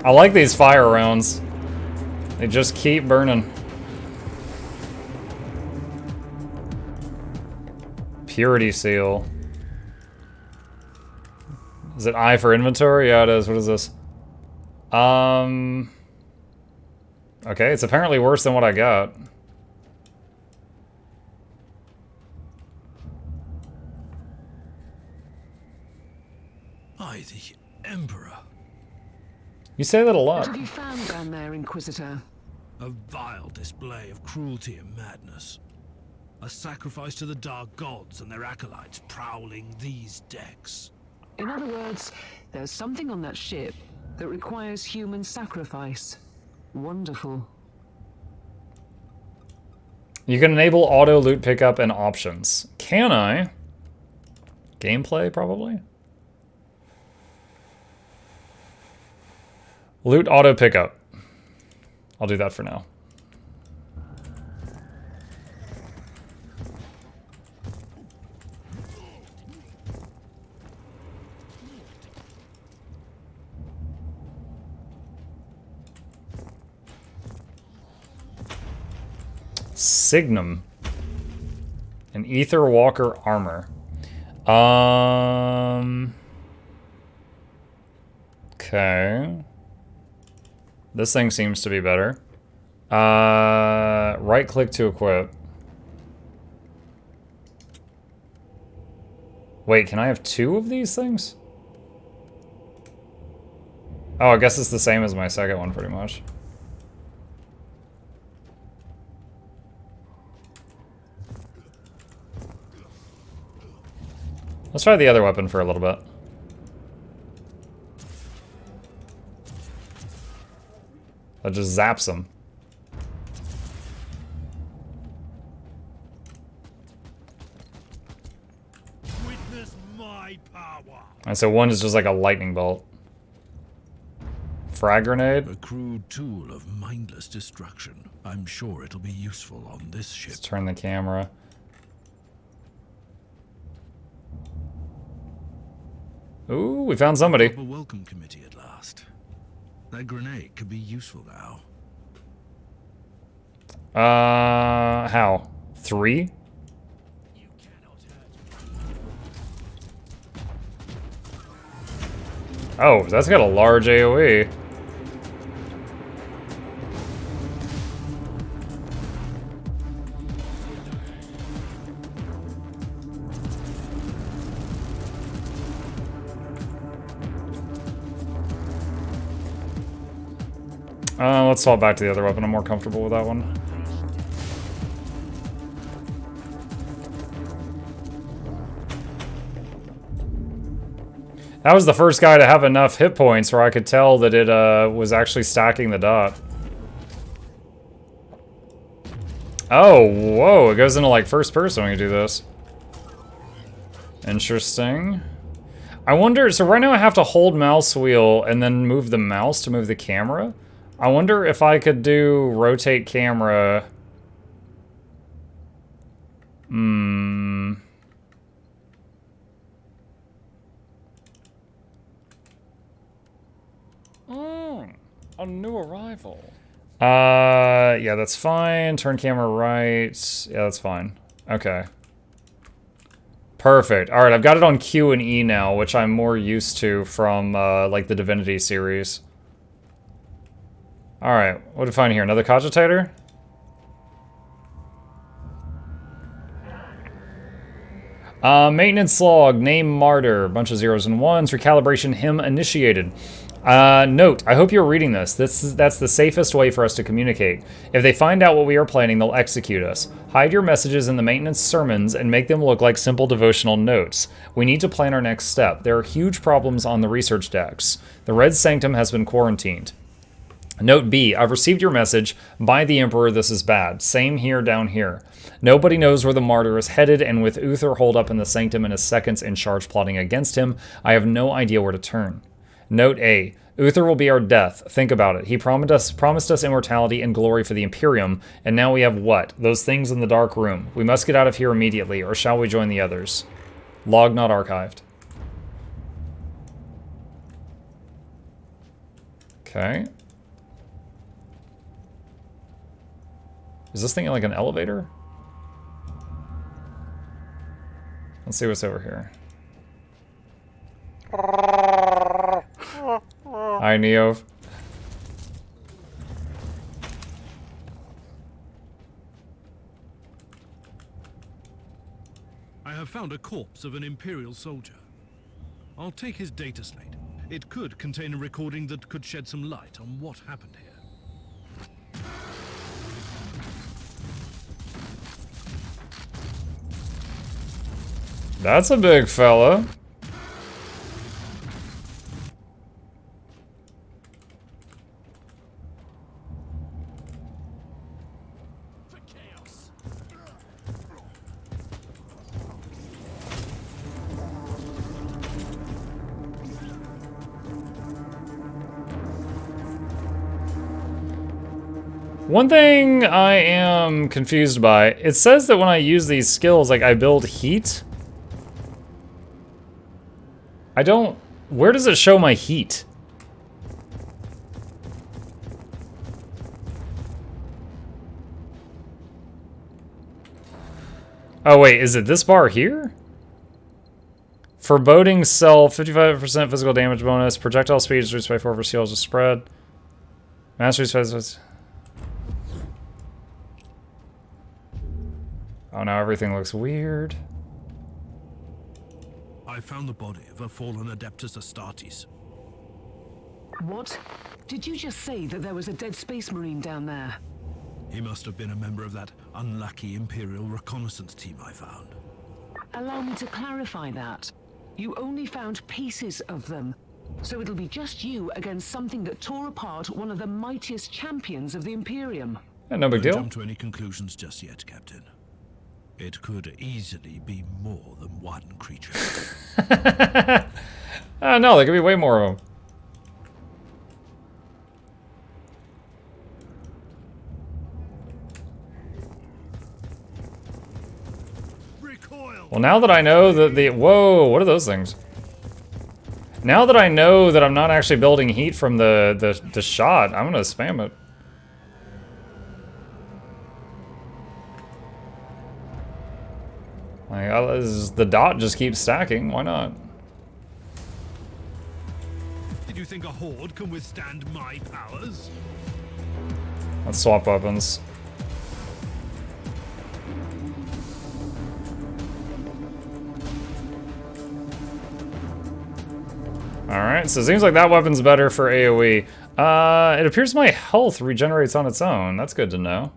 I like these fire rounds. They just keep burning. Purity seal. Is it I for inventory? Yeah, it is. What is this? Okay, it's apparently worse than what I got. I, the Emperor. You say that a lot. What have you found down there, Inquisitor? A vile display of cruelty and madness. A sacrifice to the dark gods and their acolytes prowling these decks. In other words, there's something on that ship that requires human sacrifice. Wonderful. You can enable auto loot pickup and options. Can I? Gameplay, probably? Loot auto pickup. I'll do that for now. Signum. An Ether Walker armor. Okay. This thing seems to be better. Right click to equip. Wait, can I have 2 of these things? Oh, I guess it's the same as my second one, pretty much. Let's try the other weapon for a little bit. That just zaps them. Witness my power. And so one is just like a lightning bolt. Frag grenade. A crude tool of mindless destruction. I'm sure it'll be useful on this ship. Let's turn the camera. Ooh, we found somebody. A welcome committee at last. That grenade could be useful now. How? 3? You cannot hurt me. Oh, that's got a large AoE. Let's swap back to the other weapon. I'm more comfortable with that one. That was the first guy to have enough hit points where I could tell that it was actually stacking the dot. Oh, whoa, it goes into like first person when you do this. Interesting. I wonder, so right now I have to hold mouse wheel and then move the mouse to move the camera. I wonder if I could do rotate camera. A new arrival. Yeah, that's fine. Turn camera right. Yeah, that's fine. Okay. Perfect. All right, I've got it on Q and E now, which I'm more used to from like the Divinity series. All right, what did I find here? Another cogitator? Maintenance log, name Martyr, bunch of zeros and ones, recalibration him initiated. Note, I hope you're reading this. That's the safest way for us to communicate. If they find out what we are planning, they'll execute us. Hide your messages in the maintenance sermons and make them look like simple devotional notes. We need to plan our next step. There are huge problems on the research decks. The Red Sanctum has been quarantined. Note B, I've received your message. By the Emperor, this is bad. Same here, down here. Nobody knows where the Martyr is headed, and with Uther holed up in the Sanctum and his seconds in charge plotting against him, I have no idea where to turn. Note A, Uther will be our death. Think about it. He promised us immortality and glory for the Imperium, and now we have what? Those things in the dark room. We must get out of here immediately, or shall we join the others? Log not archived. Okay. Is this thing like an elevator? Let's see what's over here. Hi, Neo. I have found a corpse of an Imperial soldier. I'll take his data slate. It could contain a recording that could shed some light on what happened here. That's a big fella. For chaos. One thing I am confused by, it says that when I use these skills, like I build heat. I don't, where does it show my heat? Oh wait, is it this bar here? Foreboding self, 55% physical damage bonus, projectile speed is reduced by 4 for seals to spread. Mastery specialist. Oh, now everything looks weird. I found the body of a fallen Adeptus Astartes. What? Did you just say that there was a dead space marine down there? He must have been a member of that unlucky Imperial reconnaissance team I found. Allow me to clarify that. You only found pieces of them. So it'll be just you against something that tore apart one of the mightiest champions of the Imperium. Yeah, no big Don't deal. jump to any conclusions just yet, Captain. It could easily be more than one creature. No, there could be way more of them. Recoil! Well, now that I know that the... Whoa, what are those things? Now that I know that I'm not actually building heat from the shot, I'm gonna spam it. Like, the dot just keeps stacking. Why not? Did you think a horde can withstand my powers? Let's swap weapons. Alright, so it seems like that weapon's better for AoE. It appears my health regenerates on its own. That's good to know.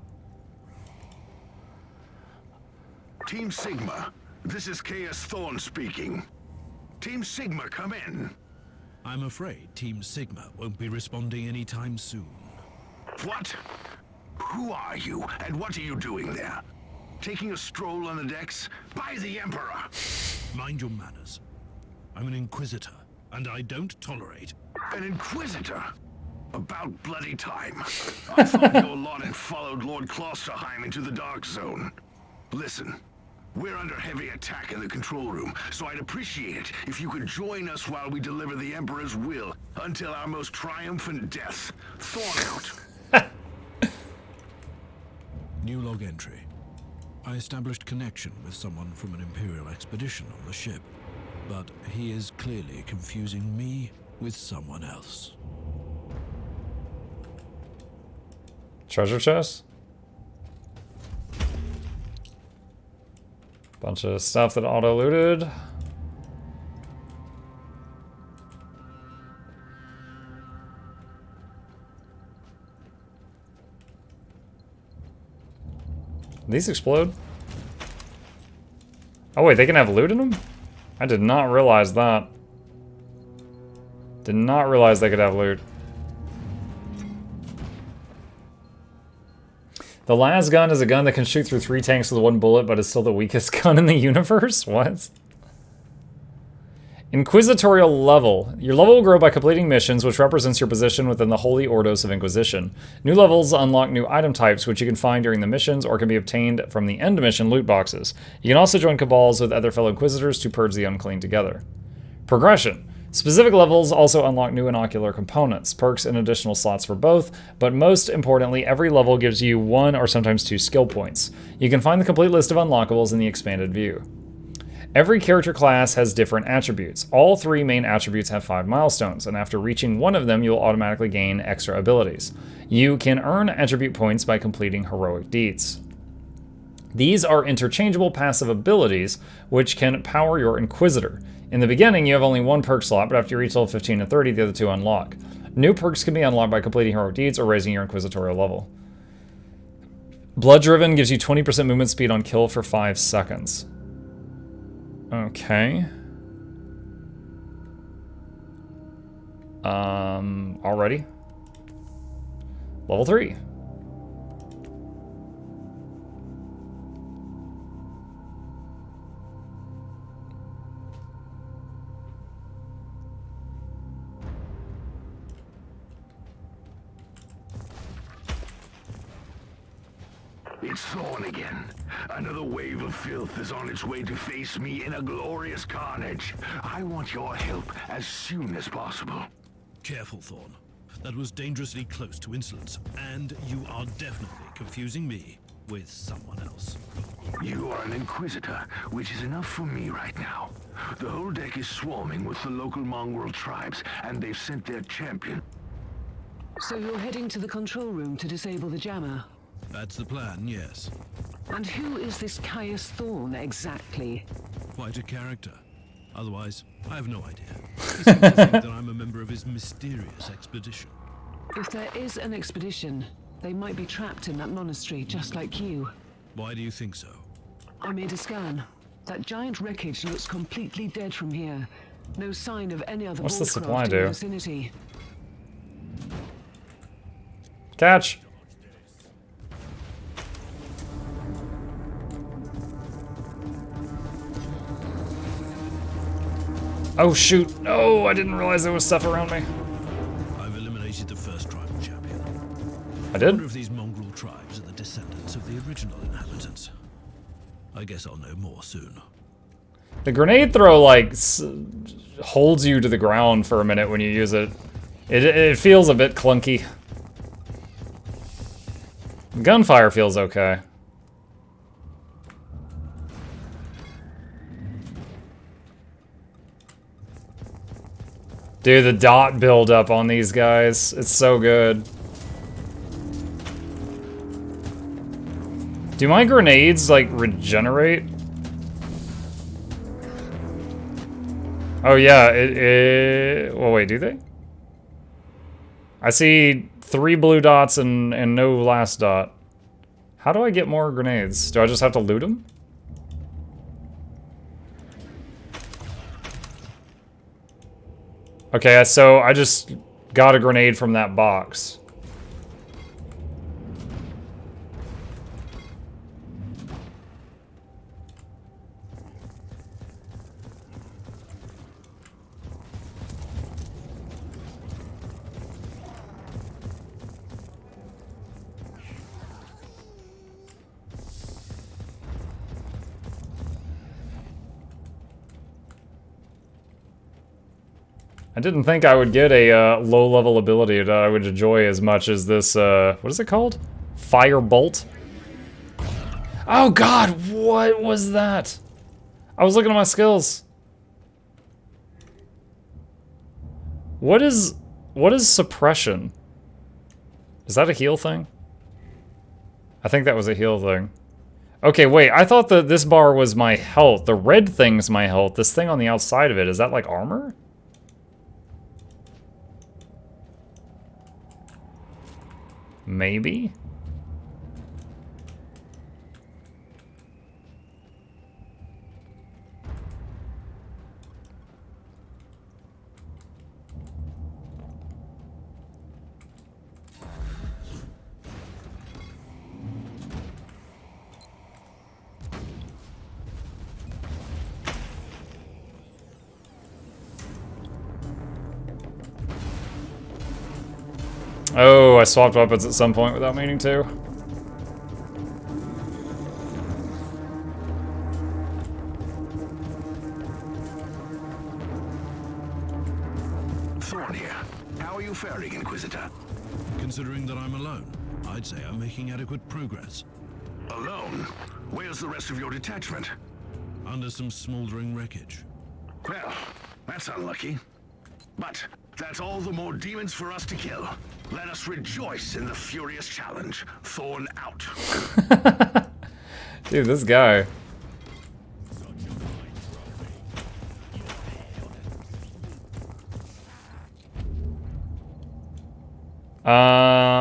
Team Sigma, this is Chaos Thorn speaking. Team Sigma, come in. I'm afraid Team Sigma won't be responding anytime soon. What? Who are you, and what are you doing there? Taking a stroll on the decks? By the Emperor! Mind your manners. I'm an Inquisitor, and I don't tolerate... An Inquisitor? About bloody time. I thought your lot had followed Lord Klosterheim into the Dark Zone. Listen, we're under heavy attack in the control room, so I'd appreciate it if you could join us while we deliver the Emperor's will until our most triumphant death. Thorn out. New log entry. I established connection with someone from an Imperial expedition on the ship, but he is clearly confusing me with someone else. Treasure chest? Bunch of stuff that auto-looted. These explode? Oh wait, they can have loot in them? I did not realize that. Did not realize they could have loot. The las gun is a gun that can shoot through 3 tanks with 1 bullet, but is still the weakest gun in the universe? What? Inquisitorial level. Your level will grow by completing missions, which represents your position within the Holy Ordos of Inquisition. New levels unlock new item types, which you can find during the missions or can be obtained from the end mission loot boxes. You can also join cabals with other fellow Inquisitors to purge the unclean together. Progression. Specific levels also unlock new inocular components, perks, and additional slots for both, but most importantly, every level gives you 1 or sometimes 2 skill points. You can find the complete list of unlockables in the expanded view. Every character class has different attributes. All 3 main attributes have 5 milestones, and after reaching one of them, you'll automatically gain extra abilities. You can earn attribute points by completing heroic deeds. These are interchangeable passive abilities, which can power your Inquisitor. In the beginning, you have only 1 perk slot, but after you reach level 15 and 30, the other 2 unlock. New perks can be unlocked by completing heroic deeds or raising your Inquisitorial level. Blood Driven gives you 20% movement speed on kill for 5 seconds. Okay. Already. Level 3. It's Thorn again. Another wave of filth is on its way to face me in a glorious carnage. I want your help as soon as possible. Careful, Thorn. That was dangerously close to insolence, and you are definitely confusing me with someone else. You are an Inquisitor, which is enough for me right now. The whole deck is swarming with the local mongrel tribes, and they've sent their champion. So you're heading to the control room to disable the jammer? That's the plan, yes. And who is this Caius Thorn exactly? Quite a character. Otherwise, I have no idea. He seems to think that I'm a member of his mysterious expedition. If there is an expedition, they might be trapped in that monastery, just like you. Why do you think so? I made a scan. That giant wreckage looks completely dead from here. No sign of any other What's the Warcraft supply in do? the vicinity. Catch! Oh shoot! No, I didn't realize there was stuff around me. I've eliminated the first tribal champion. I I did? wonder if these mongrel tribes are the descendants of the original inhabitants. I guess I'll know more soon. The grenade throw, like, holds you to the ground for a minute when you use it. It feels a bit clunky. Gunfire feels okay. Dude, the dot build-up on these guys, it's so good. Do my grenades, like, regenerate? Oh yeah, well, wait, do they? I see 3 blue dots and no last dot. How do I get more grenades? Do I just have to loot them? Okay, so I just got a grenade from that box. I didn't think I would get a low-level ability that I would enjoy as much as this, what is it called? Fire Bolt? Oh god, what was that? I was looking at my skills. What is suppression? Is that a heal thing? I think that was a heal thing. Okay, wait, I thought that this bar was my health. The red thing's my health. This thing on the outside of it, is that like armor? Maybe? Oh, I swapped weapons at some point without meaning to. Thorn here. How are you faring, Inquisitor? Considering that I'm alone, I'd say I'm making adequate progress. Alone? Where's the rest of your detachment? Under some smoldering wreckage. Well, that's unlucky. But that's all the more demons for us to kill. Let us rejoice in the furious challenge. Thorn out. Dude, this guy.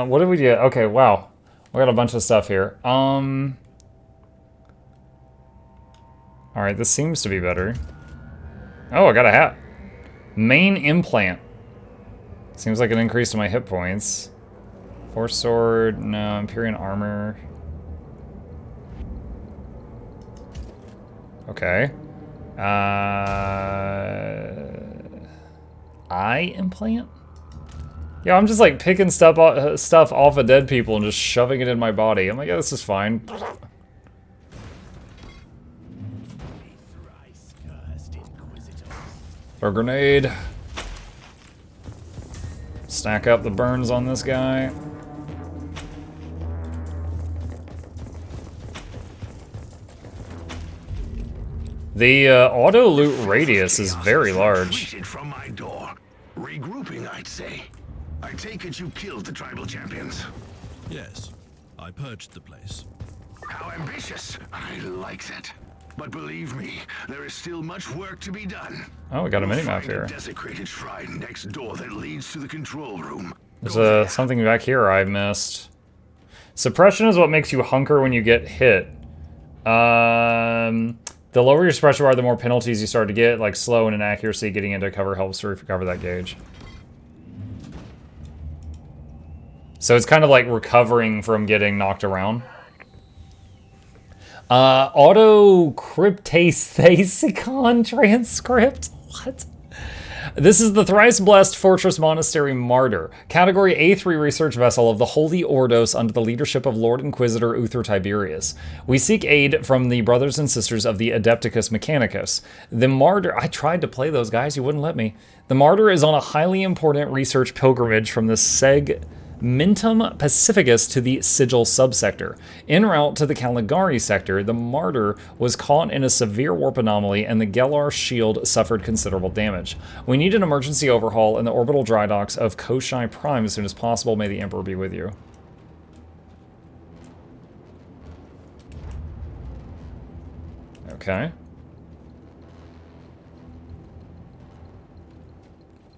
What did we do? Okay, wow. We got a bunch of stuff here. Alright, this seems to be better. Oh, I got a hat. Main implant. Seems like an increase to my hit points. Force sword, no, Empyrean armor. Okay. Eye implant? Yeah, I'm just like picking stuff off of dead people and just shoving it in my body. I'm like, yeah, this is fine. Throw a grenade. Stack up the burns on this guy. The auto loot radius is very large. From my door. Regrouping, I'd say. I take it you killed the tribal champions. Yes, I purged the place. How ambitious. I like that. But believe me, there is still much work to be done. Oh, we got a You'll minimap find here. A desecrated shrine next door that leads to the control room. There's something back here I missed. Suppression is what makes you hunker when you get hit. The lower your suppression bar, the more penalties you start to get, like slow and inaccuracy. Getting into cover helps to recover that gauge. So it's kind of like recovering from getting knocked around. Auto cryptasthesicon transcript? What? This is the thrice blessed Fortress Monastery Martyr, Category A3 research vessel of the Holy Ordos under the leadership of Lord Inquisitor Uther Tiberius. We seek aid from the brothers and sisters of the Adepticus Mechanicus. The Martyr, I tried to play those guys, you wouldn't let me. The Martyr is on a highly important research pilgrimage from the Segmentum Pacificus to the Sigil subsector. En route to the Caligari sector, the Martyr was caught in a severe warp anomaly and the Gellar shield suffered considerable damage. We need an emergency overhaul in the orbital dry docks of Koshai Prime as soon as possible. May the Emperor be with you. Okay.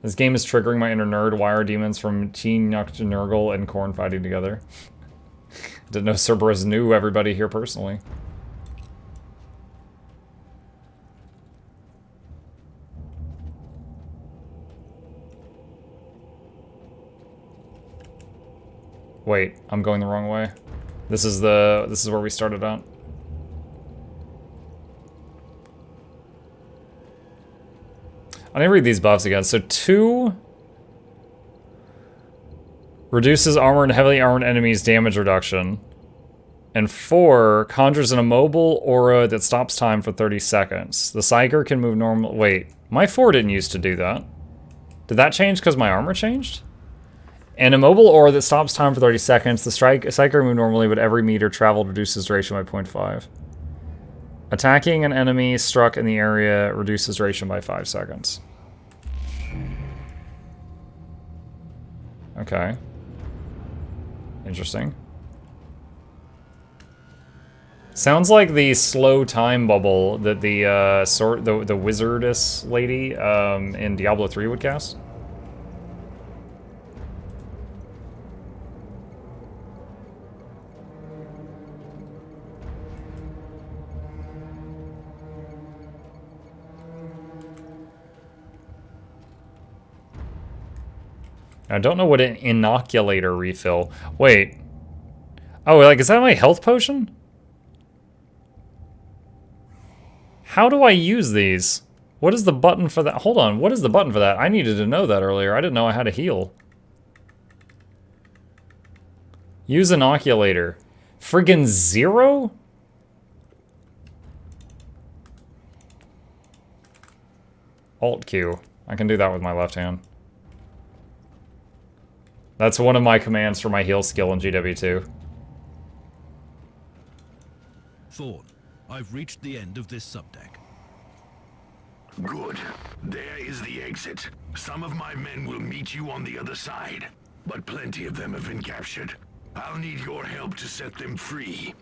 This game is triggering my inner nerd. Why are demons from Teen Nurgle and Korn fighting together? Didn't know Cerberus knew everybody here personally. Wait, I'm going the wrong way. This is where we started out. I need to read these buffs again. So 2 reduces armor and heavily armored enemies damage reduction. And 4 conjures an immobile aura that stops time for 30 seconds. The Psyker can move normal. Wait, my 4 didn't used to do that. Did that change because my armor changed? An immobile aura that stops time for 30 seconds. The Psyker can move normally, but every meter traveled reduces duration by 0.5. Attacking an enemy struck in the area reduces duration by 5 seconds. Okay. Interesting. Sounds like the slow time bubble that the the wizardess lady in Diablo 3 would cast. I don't know what an inoculator refill. Wait. Oh, like, is that my health potion? How do I use these? What is the button for that? Hold on, what is the button for that? I needed to know that earlier. I didn't know I had to heal. Use inoculator. Friggin' 0? Alt Q. I can do that with my left hand. That's one of my commands for my heal skill in GW2. Thorn, I've reached the end of this subdeck. Good. There is the exit. Some of my men will meet you on the other side, but plenty of them have been captured. I'll need your help to set them free.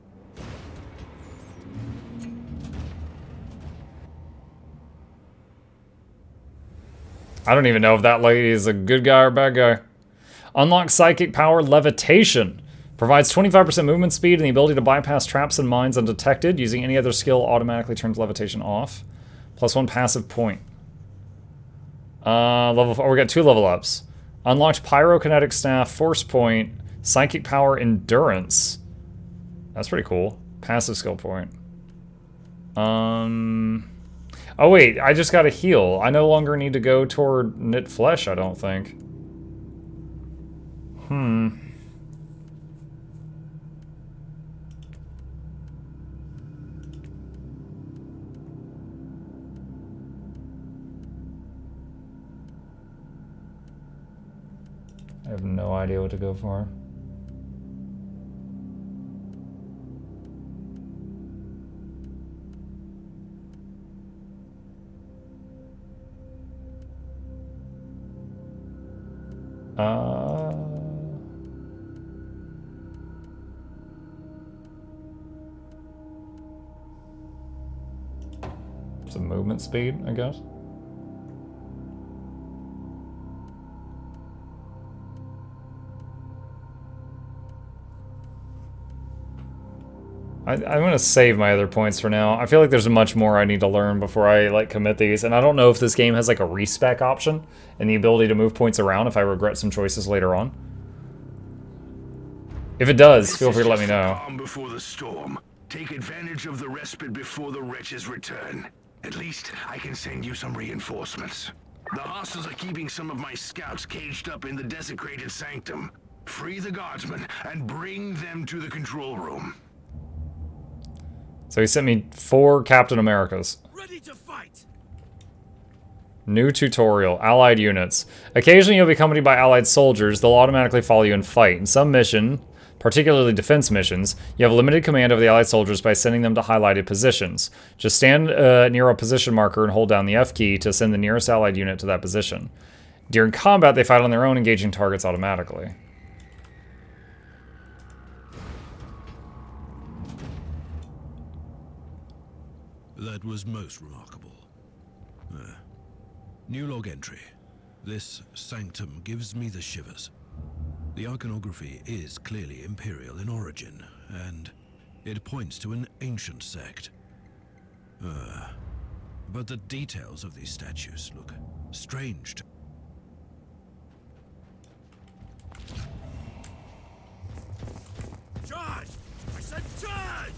I don't even know if that lady is a good guy or a bad guy. Unlock psychic power levitation. Provides 25% movement speed and the ability to bypass traps and mines undetected. Using any other skill automatically turns levitation off. +1 passive point. Level 4. We got 2 level ups. Unlocked pyrokinetic staff, force point, psychic power, endurance. That's pretty cool. Passive skill point. Oh wait, I just got a heal. I no longer need to go toward knit flesh, I don't think. I have no idea what to go for. Some movement speed, I guess. I'm gonna save my other points for now. I feel like there's much more I need to learn before I like commit these, and I don't know if this game has like a respec option and the ability to move points around if I regret some choices later on. If it does, feel free to let me know. Calm before the storm. Take advantage of the respite before the wretches return. At least I can send you some reinforcements. The hostiles are keeping some of my scouts caged up in the desecrated sanctum. Free the guardsmen and bring them to the control room. So he sent me 4 Captain Americas. Ready to fight! New tutorial. Allied units. Occasionally you'll be accompanied by allied soldiers. They'll automatically follow you and fight. In some mission, particularly defense missions, you have limited command of the allied soldiers by sending them to highlighted positions. Just stand near a position marker and hold down the F key to send the nearest allied unit to that position. During combat, they fight on their own, engaging targets automatically. That was most remarkable. New log entry. This sanctum gives me the shivers. The iconography is clearly imperial in origin, and it points to an ancient sect. But the details of these statues look strange to... Charge! I said charge!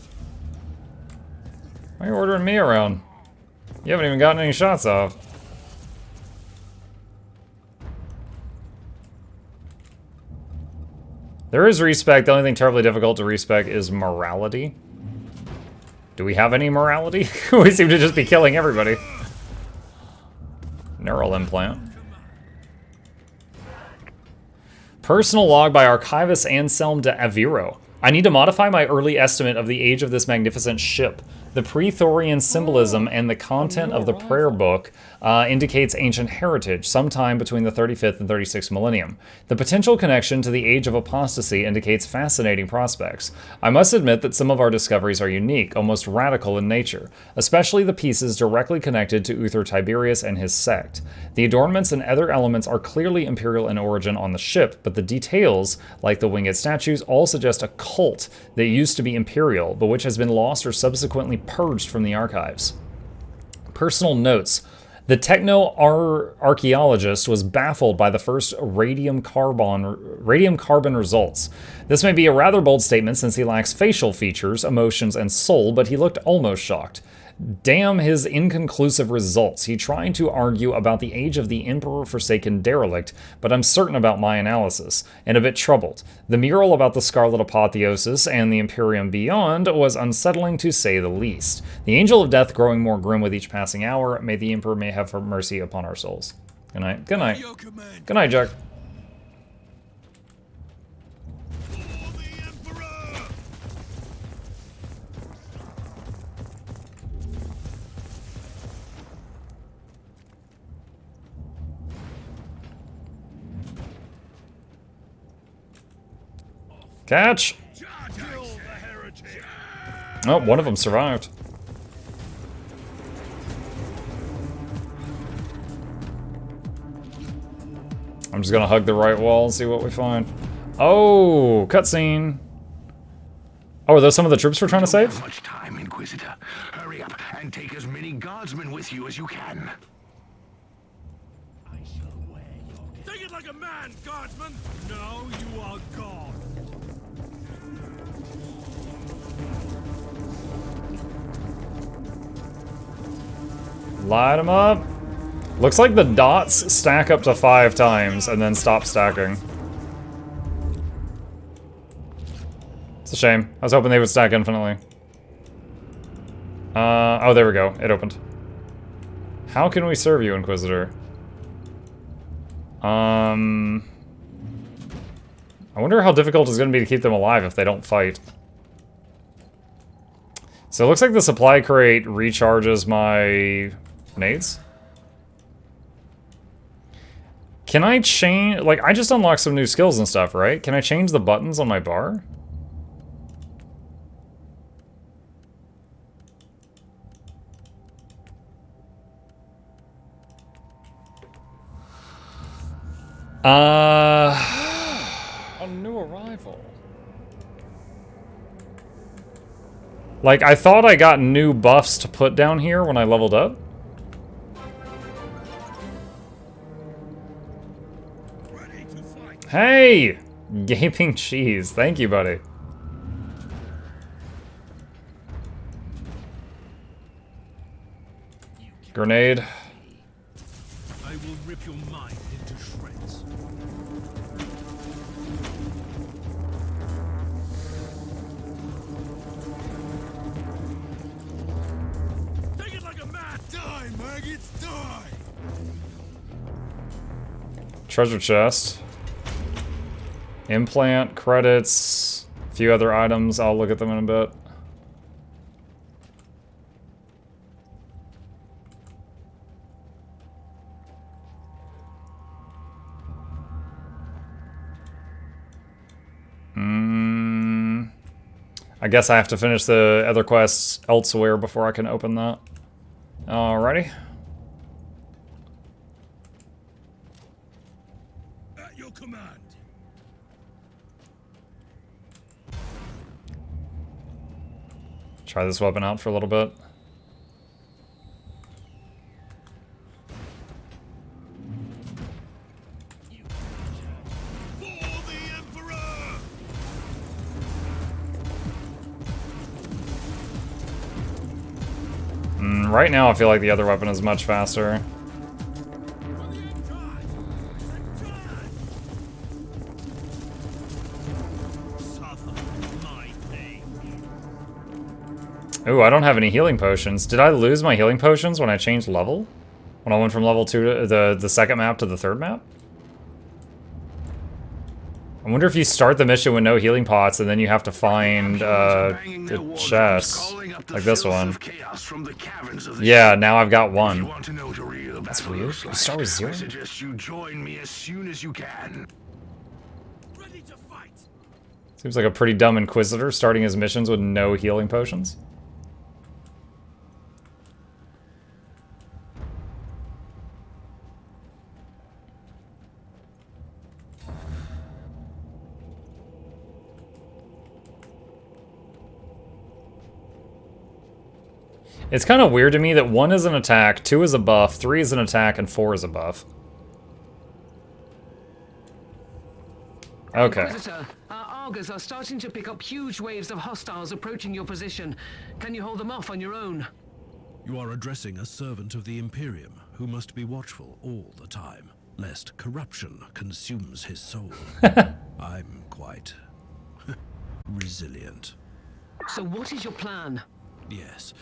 Why are you ordering me around? You haven't even gotten any shots off. There is respec. The only thing terribly difficult to respec is morality. Do we have any morality? We seem to just be killing everybody. Neural implant. Personal log by Archivist Anselm de Aviro. I need to modify my early estimate of the age of this magnificent ship. The pre-Thorian symbolism and the content of the prayer book indicates ancient heritage, sometime between the 35th and 36th millennium. The potential connection to the age of apostasy indicates fascinating prospects. I must admit that some of our discoveries are unique, almost radical in nature, especially the pieces directly connected to Uther Tiberius and his sect. The adornments and other elements are clearly imperial in origin on the ship, but the details, like the winged statues, all suggest a cult that used to be imperial, but which has been lost or subsequently purged from the archives. Personal notes. The techno-archaeologist was baffled by the first radium carbon results. This may be a rather bold statement since he lacks facial features, emotions, and soul, but he looked almost shocked. Damn his inconclusive results. He tried to argue about the age of the Emperor-forsaken derelict, but I'm certain about my analysis, and a bit troubled. The mural about the Scarlet Apotheosis and the Imperium beyond was unsettling to say the least. The Angel of Death growing more grim with each passing hour. May the Emperor may have mercy upon our souls. Good night. Good night. Good night, Jack. Catch! Oh, one of them survived. I'm just gonna hug the right wall and see what we find. Oh, cutscene. Oh, are those some of the troops we're trying to Don't save? have much time, Inquisitor. Hurry up and take as many guardsmen with you as you can. Take it like a man, guardsman! Now you are gone. Light them up. Looks like the dots stack up to 5 times and then stop stacking. It's a shame. I was hoping they would stack infinitely. Oh, there we go. It opened. How can we serve you, Inquisitor? I wonder how difficult it's going to be to keep them alive if they don't fight. So it looks like the supply crate recharges my nades. Can I change... Like, I just unlocked some new skills and stuff, right? Can I change the buttons on my bar? A new arrival. Like, I thought I got new buffs to put down here when I leveled up. Hey! Gaping cheese. Thank you, buddy. Grenade. I will rip your mind into shreds. Take it like a man! Die, maggots, die! Treasure chest. Implant, credits, a few other items. I'll look at them in a bit. I guess I have to finish the other quests elsewhere before I can open that. Alrighty. At your command. Try this weapon out for a little bit. Right now, I feel like the other weapon is much faster. Ooh, I don't have any healing potions. Did I lose my healing potions when I changed level? When I went from level 2 to the second map to the third map? I wonder if you start the mission with no healing pots and then you have to find the chest, like this one. Yeah, now I've got one. That's weird. You start with 0? I suggest you join me as soon as you can. Ready to fight. Seems like a pretty dumb Inquisitor starting his missions with no healing potions. It's kind of weird to me that 1 is an attack, 2 is a buff, 3 is an attack, and 4 is a buff. Okay. Inquisitor, our Argos are starting to pick up huge waves of hostiles approaching your position. Can you hold them off on your own? You are addressing a servant of the Imperium who must be watchful all the time, lest corruption consumes his soul. I'm quite resilient. So what is your plan? Yes.